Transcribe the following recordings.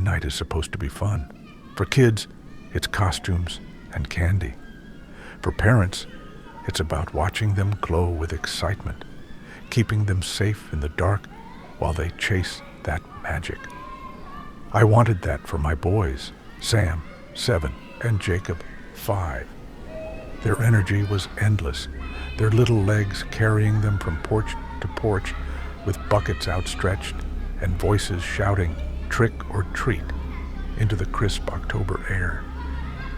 night is supposed to be fun. For kids, it's costumes and candy. For parents, it's about watching them glow with excitement, keeping them safe in the dark while they chase that magic. I wanted that for my boys, Sam, 7, and Jacob, 5. Their energy was endless, their little legs carrying them from porch to porch with buckets outstretched and voices shouting, "Trick or treat," into the crisp October air.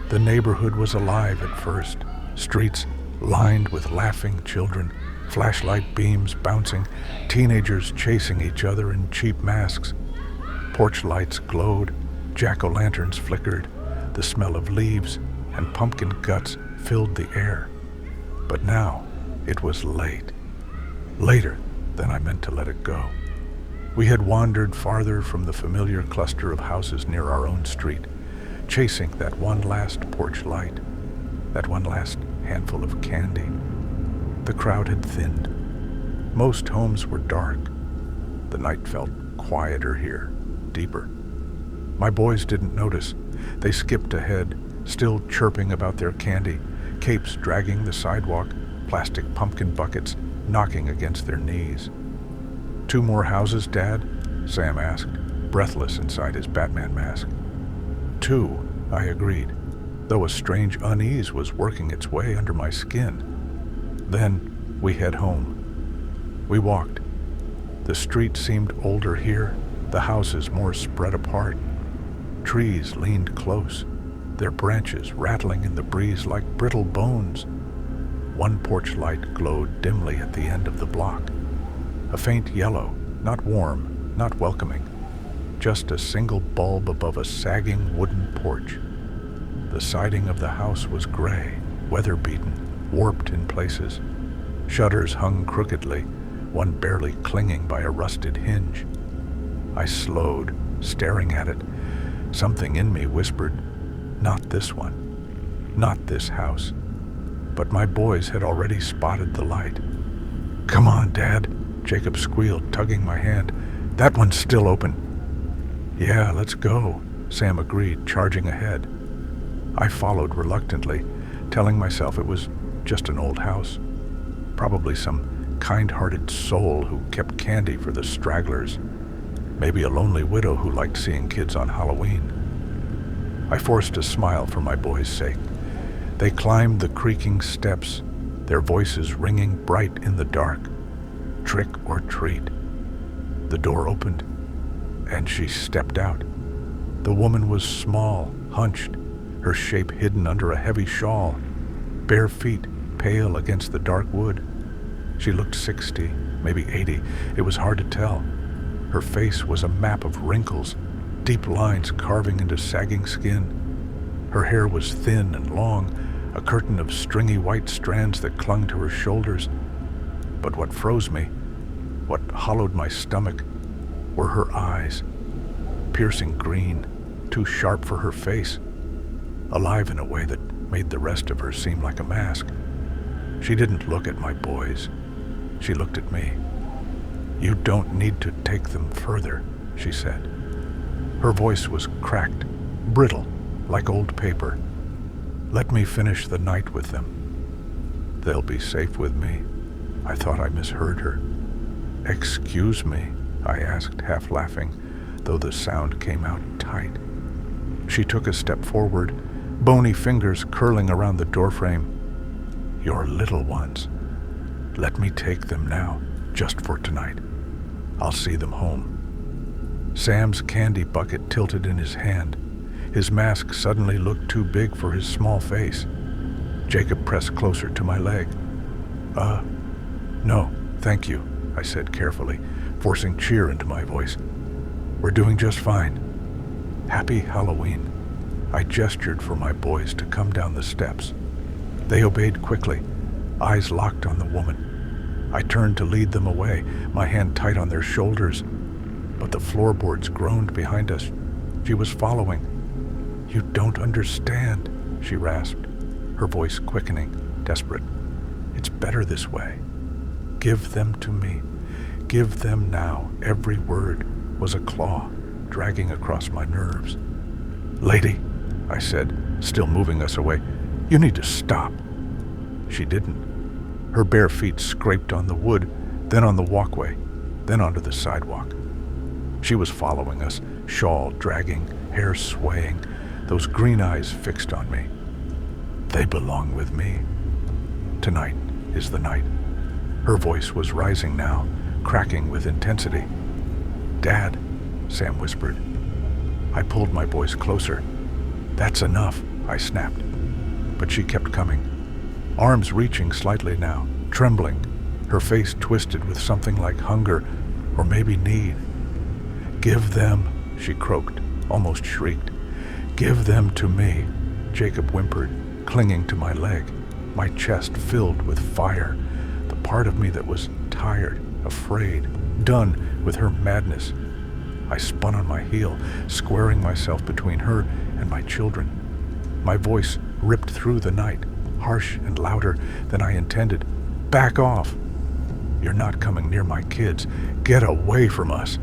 The neighborhood was alive at first, streets lined with laughing children, flashlight beams bouncing, teenagers chasing each other in cheap masks. Porch lights glowed, jack-o'-lanterns flickered, the smell of leaves and pumpkin guts filled the air. But now it was late, later than I meant to let it go. We had wandered farther from the familiar cluster of houses near our own street, chasing that one last porch light, that one last handful of candy. The crowd had thinned. Most homes were dark. The night felt quieter here, deeper. My boys didn't notice. They skipped ahead, still chirping about their candy, capes dragging the sidewalk, plastic pumpkin buckets knocking against their knees. "2 more houses, Dad?" Sam asked, breathless inside his Batman mask. 2, I agreed, though a strange unease was working its way under my skin. Then we head home. We walked. The street seemed older here, the houses more spread apart. Trees leaned close, their branches rattling in the breeze like brittle bones. One porch light glowed dimly at the end of the block. A faint yellow, not warm, not welcoming, just a single bulb above a sagging wooden porch. The siding of the house was gray, weather-beaten, warped in places. Shutters hung crookedly, one barely clinging by a rusted hinge. I slowed, staring at it. Something in me whispered, "Not this one, not this house." But my boys had already spotted the light. "Come on, Dad," Jacob squealed, tugging my hand. "That one's still open." "Yeah, let's go," Sam agreed, charging ahead. I followed reluctantly, telling myself it was just an old house. Probably some kind-hearted soul who kept candy for the stragglers. Maybe a lonely widow who liked seeing kids on Halloween. I forced a smile for my boys' sake. They climbed the creaking steps, their voices ringing bright in the dark. Trick or treat. The door opened, and she stepped out. The woman was small, hunched, her shape hidden under a heavy shawl, bare feet pale against the dark wood. She looked 60, maybe 80. It was hard to tell. Her face was a map of wrinkles, deep lines carving into sagging skin. Her hair was thin and long, a curtain of stringy white strands that clung to her shoulders. But what froze me, what hollowed my stomach, were her eyes. Piercing green, too sharp for her face, alive in a way that made the rest of her seem like a mask. She didn't look at my boys. She looked at me. "You don't need to take them further," she said. Her voice was cracked, brittle, like old paper. "Let me finish the night with them. They'll be safe with me." I thought I misheard her. "Excuse me?" I asked, half laughing, though the sound came out tight. She took a step forward, bony fingers curling around the doorframe. "Your little ones. Let me take them now, just for tonight. I'll see them home." Sam's candy bucket tilted in his hand. His mask suddenly looked too big for his small face. Jacob pressed closer to my leg. No, thank you," I said carefully, forcing cheer into my voice. "We're doing just fine. Happy Halloween." I gestured for my boys to come down the steps. They obeyed quickly, eyes locked on the woman. I turned to lead them away, my hand tight on their shoulders, but the floorboards groaned behind us. She was following. "You don't understand," she rasped, her voice quickening, desperate. "It's better this way. Give them to me. Give them now." Every word was a claw. dragging across my nerves. "Lady," I said, still moving us away, "you need to stop." She didn't. Her bare feet scraped on the wood, then on the walkway, then onto the sidewalk. She was following us, shawl dragging, hair swaying, those green eyes fixed on me. They belong with me. Tonight is the night. Her voice was rising now, cracking with intensity. "Dad," Sam whispered. I pulled my voice closer. "That's enough," I snapped. But she kept coming, arms reaching slightly now, trembling, her face twisted with something like hunger or maybe need. "Give them," she croaked, almost shrieked. "Give them to me," Jacob whimpered, clinging to my leg, my chest filled with fire, the part of me that was tired, afraid, done with her madness. I spun on my heel, squaring myself between her and my children. My voice ripped through the night, harsh and louder than I intended. "Back off! You're not coming near my kids. Get away from us!"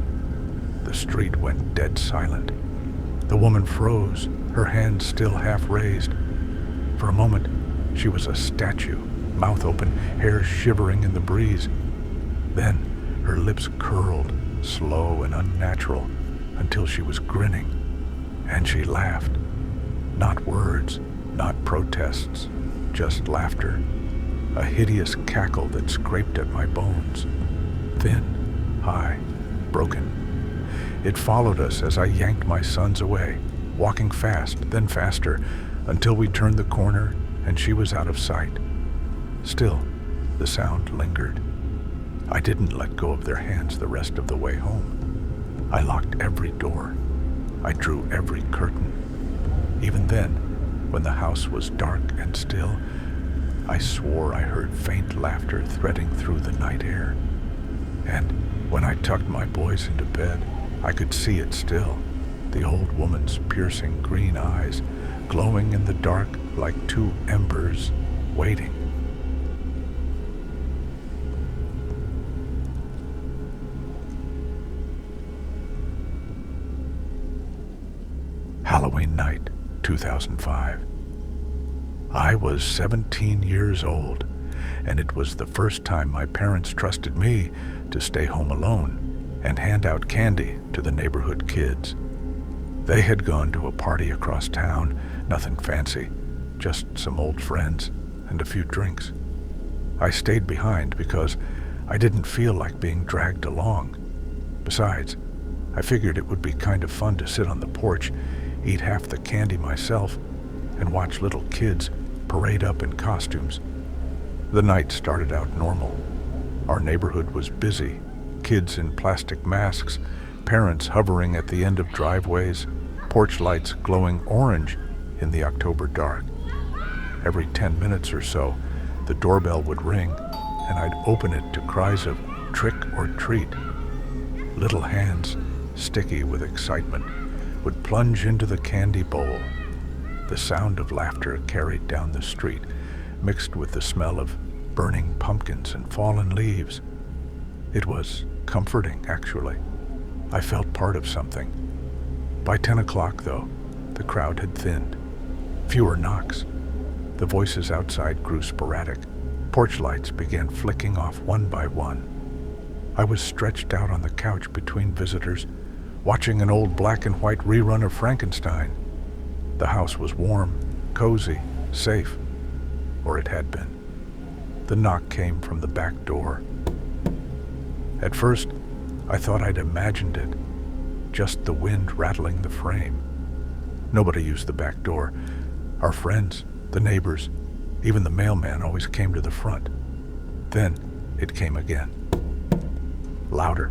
The street went dead silent. The woman froze, her hands still half raised. For a moment, she was a statue, mouth open, hair shivering in the breeze. Then her lips curled, slow and unnatural, until she was grinning. And she laughed. Not words, not protests, just laughter. A hideous cackle that scraped at my bones. Thin, high, broken. It followed us as I yanked my sons away, walking fast, then faster, until we turned the corner and she was out of sight. Still, the sound lingered. I didn't let go of their hands the rest of the way home. I locked every door. I drew every curtain. Even then, when the house was dark and still, I swore I heard faint laughter threading through the night air. And when I tucked my boys into bed, I could see it still, the old woman's piercing green eyes, glowing in the dark like two embers, waiting. Halloween night, 2005. I was 17 years old, and it was the first time my parents trusted me to stay home alone and hand out candy to the neighborhood kids. They had gone to a party across town, nothing fancy, just some old friends and a few drinks. I stayed behind because I didn't feel like being dragged along. Besides, I figured it would be kind of fun to sit on the porch, eat half the candy myself, and watch little kids parade up in costumes. The night started out normal. Our neighborhood was busy, kids in plastic masks, parents hovering at the end of driveways, porch lights glowing orange in the October dark. Every 10 minutes or so, the doorbell would ring, and I'd open it to cries of trick or treat. Little hands, sticky with excitement, would plunge into the candy bowl. The sound of laughter carried down the street, mixed with the smell of burning pumpkins and fallen leaves. It was comforting, actually. I felt part of something. By 10 o'clock, though, the crowd had thinned. Fewer knocks. The voices outside grew sporadic. Porch lights began flicking off one by one. I was stretched out on the couch between visitors, watching an old black and white rerun of Frankenstein. The house was warm, cozy, safe, or it had been. The knock came from the back door. At first, I thought I'd imagined it, just the wind rattling the frame. Nobody used the back door. Our friends, the neighbors, even the mailman always came to the front. Then it came again. Louder.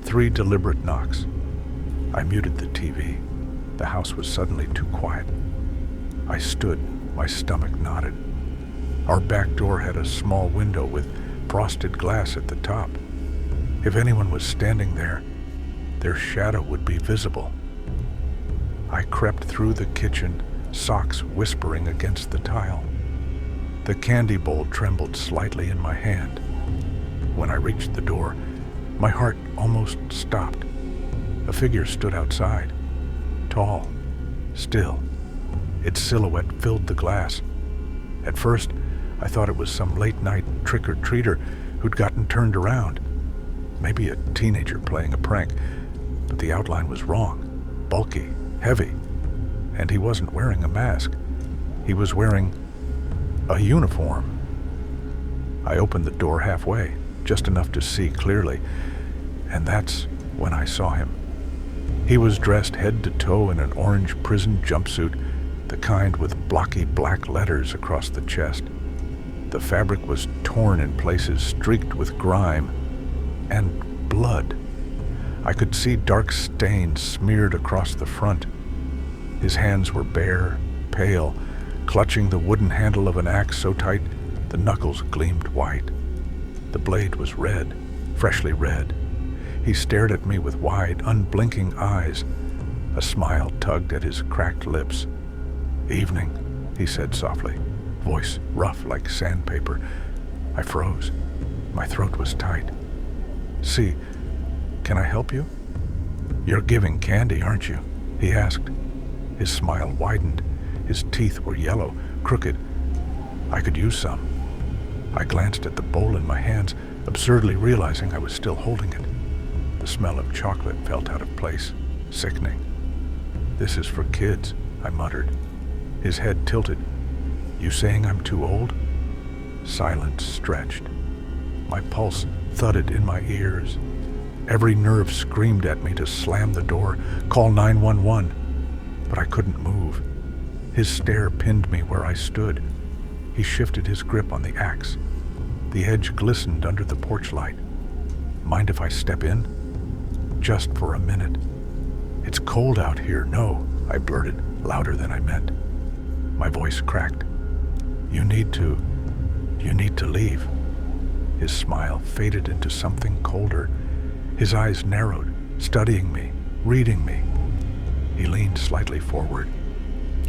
3 deliberate knocks. I muted the TV. The house was suddenly too quiet. I stood, my stomach knotted. Our back door had a small window with frosted glass at the top. If anyone was standing there, their shadow would be visible. I crept through the kitchen, socks whispering against the tile. The candy bowl trembled slightly in my hand. When I reached the door, my heart almost stopped. A figure stood outside, tall, still. Its silhouette filled the glass. At first, I thought it was some late-night trick-or-treater who'd gotten turned around. Maybe a teenager playing a prank, but the outline was wrong. Bulky, heavy, and he wasn't wearing a mask. He was wearing a uniform. I opened the door halfway, just enough to see clearly, and that's when I saw him. He was dressed head to toe in an orange prison jumpsuit, the kind with blocky black letters across the chest. The fabric was torn in places, streaked with grime and blood. I could see dark stains smeared across the front. His hands were bare, pale, clutching the wooden handle of an axe so tight the knuckles gleamed white. The blade was red, freshly red. He stared at me with wide, unblinking eyes. A smile tugged at his cracked lips. "Evening," he said softly, voice rough like sandpaper. I froze. My throat was tight. "See, can I help you?" "You're giving candy, aren't you?" he asked. His smile widened. His teeth were yellow, crooked. "I could use some." I glanced at the bowl in my hands, absurdly realizing I was still holding it. The smell of chocolate felt out of place, sickening. "This is for kids," I muttered. His head tilted. "You saying I'm too old?" Silence stretched. My pulse thudded in my ears. Every nerve screamed at me to slam the door, call 911, but I couldn't move. His stare pinned me where I stood. He shifted his grip on the axe. The edge glistened under the porch light. "Mind if I step in?" "Just for a minute." "It's cold out here." "No," I blurted, louder than I meant. My voice cracked. You need to leave." His smile faded into something colder. His eyes narrowed, studying me, reading me. He leaned slightly forward.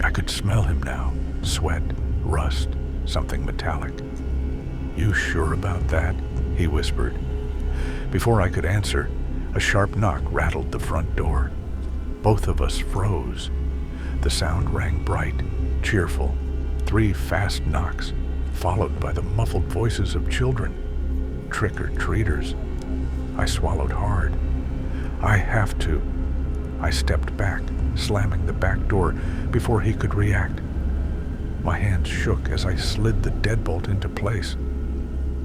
I could smell him now. Sweat, rust, something metallic. "You sure about that?" he whispered. Before I could answer, a sharp knock rattled the front door. Both of us froze. The sound rang bright, cheerful. 3 fast knocks, followed by the muffled voices of children. Trick-or-treaters. I swallowed hard. "I have to." I stepped back, slamming the back door before he could react. My hands shook as I slid the deadbolt into place.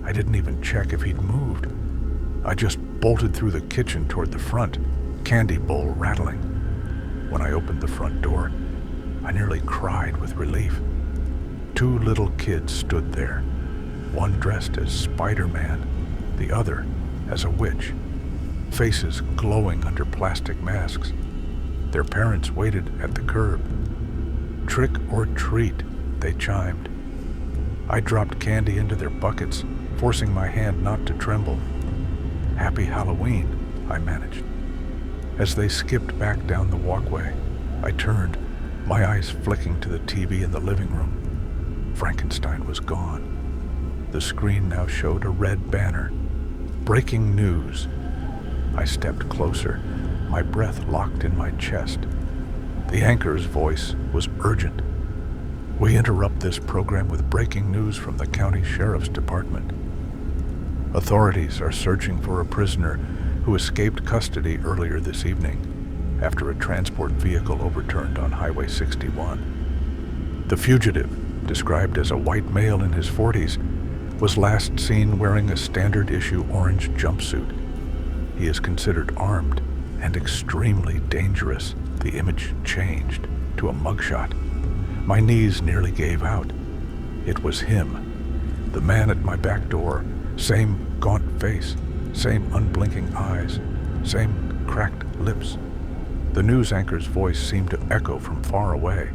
I didn't even check if he'd moved. I just bolted through the kitchen toward the front, candy bowl rattling. When I opened the front door, I nearly cried with relief. 2 little kids stood there, one dressed as Spider-Man, the other as a witch, faces glowing under plastic masks. Their parents waited at the curb. "Trick or treat," they chimed. I dropped candy into their buckets, forcing my hand not to tremble. "Happy Halloween," I managed. As they skipped back down the walkway, I turned, my eyes flicking to the TV in the living room. Frankenstein was gone. The screen now showed a red banner. "Breaking news." I stepped closer, my breath locked in my chest. The anchor's voice was urgent. "We interrupt this program with breaking news from the county sheriff's department. Authorities are searching for a prisoner who escaped custody earlier this evening after a transport vehicle overturned on Highway 61. The fugitive, described as a white male in his 40s, was last seen wearing a standard-issue orange jumpsuit. He is considered armed and extremely dangerous." The image changed to a mugshot. My knees nearly gave out. It was him, the man at my back door, same gaunt face, same unblinking eyes, same cracked lips. The news anchor's voice seemed to echo from far away.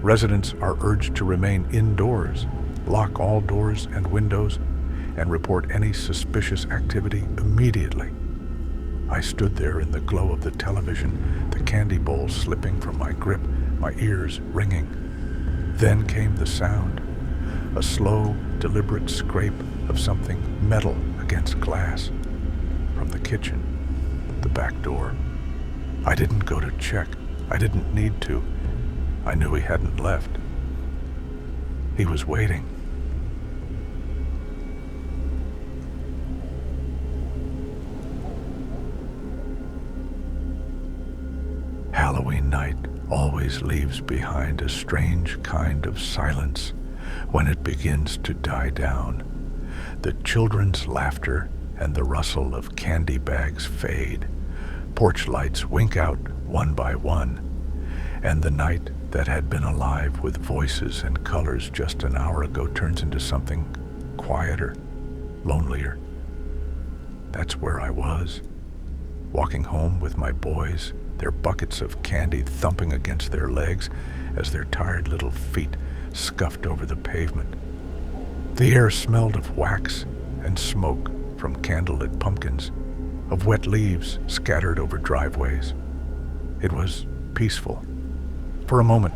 "Residents are urged to remain indoors, lock all doors and windows, and report any suspicious activity immediately." I stood there in the glow of the television, the candy bowl slipping from my grip, my ears ringing. Then came the sound, a slow, deliberate scrape of something metal against glass. From the kitchen, the back door. I didn't go to check. I didn't need to. I knew he hadn't left. He was waiting. Halloween night always leaves behind a strange kind of silence when it begins to die down. The children's laughter and the rustle of candy bags fade. Porch lights wink out one by one, and the night that had been alive with voices and colors just an hour ago turns into something quieter, lonelier. That's where I was, walking home with my boys, their buckets of candy thumping against their legs as their tired little feet scuffed over the pavement. The air smelled of wax and smoke from candlelit pumpkins, of wet leaves scattered over driveways. It was peaceful. For a moment,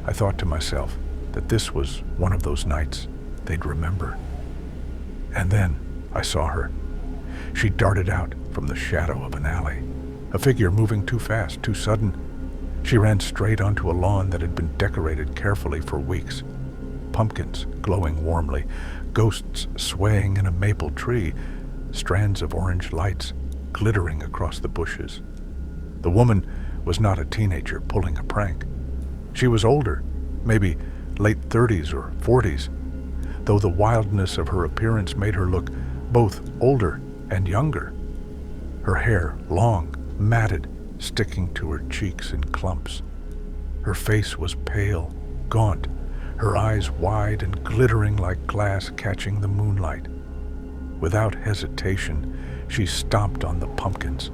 I thought to myself that this was one of those nights they'd remember. And then I saw her. She darted out from the shadow of an alley, a figure moving too fast, too sudden. She ran straight onto a lawn that had been decorated carefully for weeks. Pumpkins glowing warmly, ghosts swaying in a maple tree, strands of orange lights glittering across the bushes. The woman was not a teenager pulling a prank. She was older, maybe late 30s or 40s, though the wildness of her appearance made her look both older and younger. Her hair long, matted, sticking to her cheeks in clumps. Her face was pale, gaunt, her eyes wide and glittering like glass catching the moonlight. Without hesitation, she stomped on the pumpkins,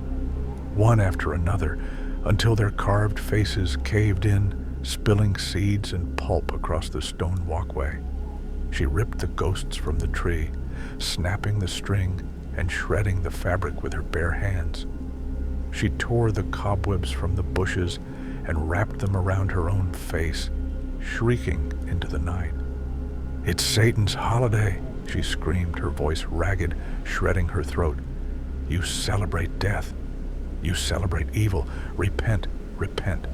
one after another, until their carved faces caved in, spilling seeds and pulp across the stone walkway. She ripped the ghosts from the tree, snapping the string and shredding the fabric with her bare hands. She tore the cobwebs from the bushes and wrapped them around her own face, shrieking into the night. "It's Satan's holiday," she screamed, her voice ragged, shredding her throat. "You celebrate death. You celebrate evil. Repent, repent."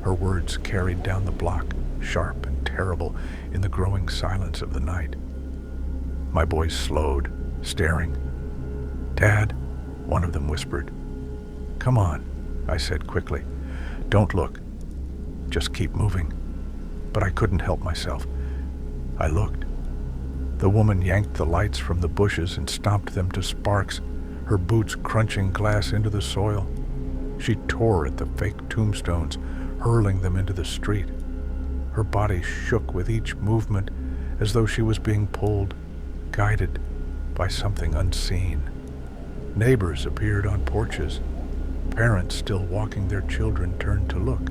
Her words carried down the block, sharp and terrible in the growing silence of the night. My boys slowed, staring. "Dad," one of them whispered. "Come on," I said quickly. "Don't look. Just keep moving." But I couldn't help myself. I looked. The woman yanked the lights from the bushes and stomped them to sparks, her boots crunching glass into the soil. She tore at the fake tombstones, hurling them into the street. Her body shook with each movement as though she was being pulled, guided by something unseen. Neighbors appeared on porches. Parents still walking their children turned to look.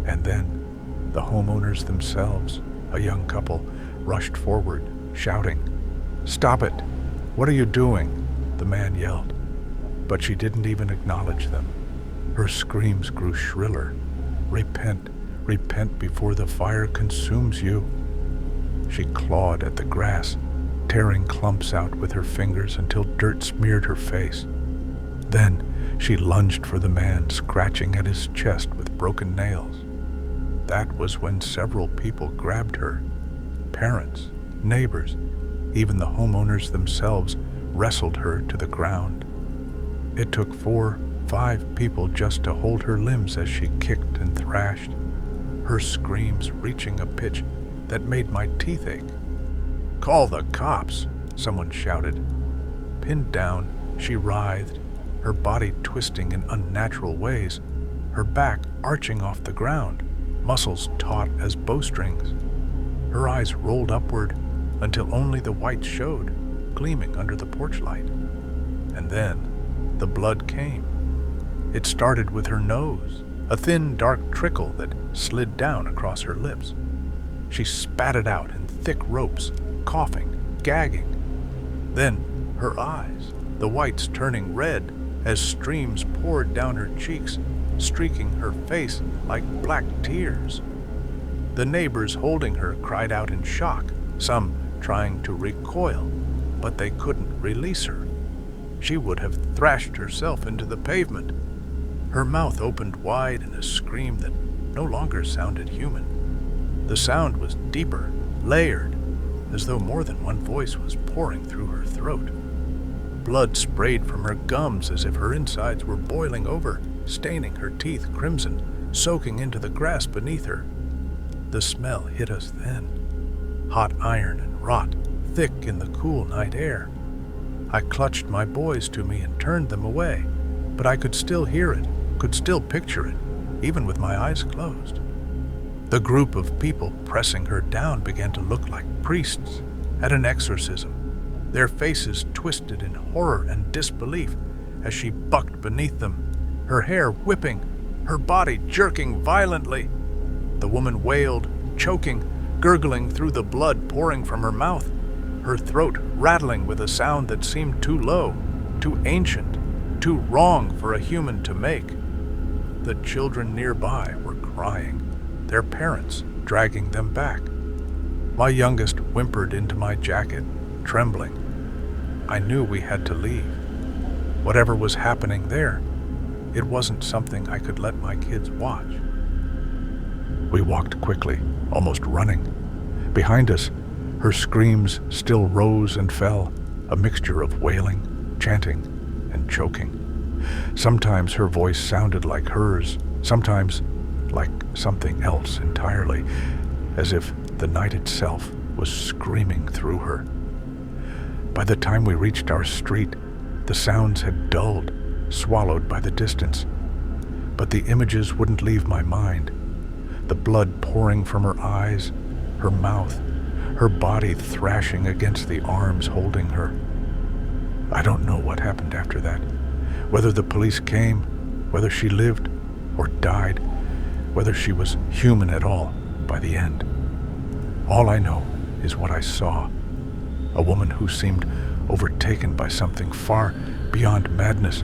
And then the homeowners themselves, a young couple, rushed forward, shouting. "Stop it! What are you doing?" the man yelled. But she didn't even acknowledge them. Her screams grew shriller. "Repent, repent before the fire consumes you." She clawed at the grass, tearing clumps out with her fingers until dirt smeared her face. Then she lunged for the man, scratching at his chest with broken nails. That was when several people grabbed her. Parents, neighbors, even the homeowners themselves wrestled her to the ground. It took 4, 5 people just to hold her limbs as she kicked and thrashed, her screams reaching a pitch that made my teeth ache. "Call the cops," someone shouted. Pinned down, she writhed, her body twisting in unnatural ways, her back arching off the ground, muscles taut as bowstrings. Her eyes rolled upward until only the whites showed, gleaming under the porch light. And then the blood came. It started with her nose, a thin, dark trickle that slid down across her lips. She spat it out in thick ropes, coughing, gagging. Then her eyes, the whites turning red as streams poured down her cheeks, streaking her face like black tears. The neighbors holding her cried out in shock, some trying to recoil, but they couldn't release her. She would have thrashed herself into the pavement. Her mouth opened wide in a scream that no longer sounded human. The sound was deeper, layered, as though more than one voice was pouring through her throat. Blood sprayed from her gums as if her insides were boiling over, staining her teeth crimson, soaking into the grass beneath her. The smell hit us then. Hot iron and rot, thick in the cool night air. I clutched my boys to me and turned them away, but I could still hear it, could still picture it, even with my eyes closed. The group of people pressing her down began to look like priests at an exorcism, their faces twisted in horror and disbelief as she bucked beneath them, her hair whipping, her body jerking violently. The woman wailed, choking, gurgling through the blood pouring from her mouth, her throat rattling with a sound that seemed too low, too ancient, too wrong for a human to make. The children nearby were crying, their parents dragging them back. My youngest whimpered into my jacket, trembling. I knew we had to leave. Whatever was happening there, it wasn't something I could let my kids watch. We walked quickly, almost running. Behind us, her screams still rose and fell, a mixture of wailing, chanting, and choking. Sometimes her voice sounded like hers, sometimes like something else entirely, as if the night itself was screaming through her. By the time we reached our street, the sounds had dulled, swallowed by the distance. But the images wouldn't leave my mind. The blood pouring from her eyes, her mouth, her body thrashing against the arms holding her. I don't know what happened after that, whether the police came, whether she lived or died, whether she was human at all by the end. All I know is what I saw. A woman who seemed overtaken by something far beyond madness.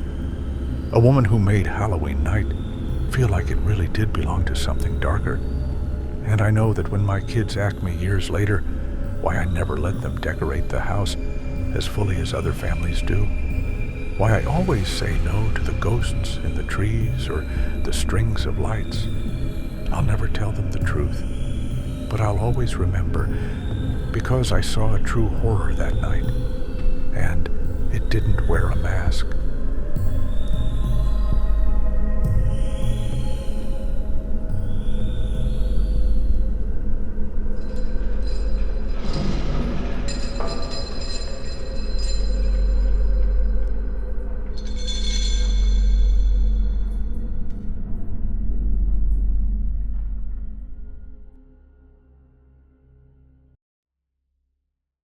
A woman who made Halloween night feel like it really did belong to something darker. And I know that when my kids ask me years later why I never let them decorate the house as fully as other families do, why I always say no to the ghosts in the trees or the strings of lights, I'll never tell them the truth. But I'll always remember, because I saw a true horror that night, and it didn't wear a mask.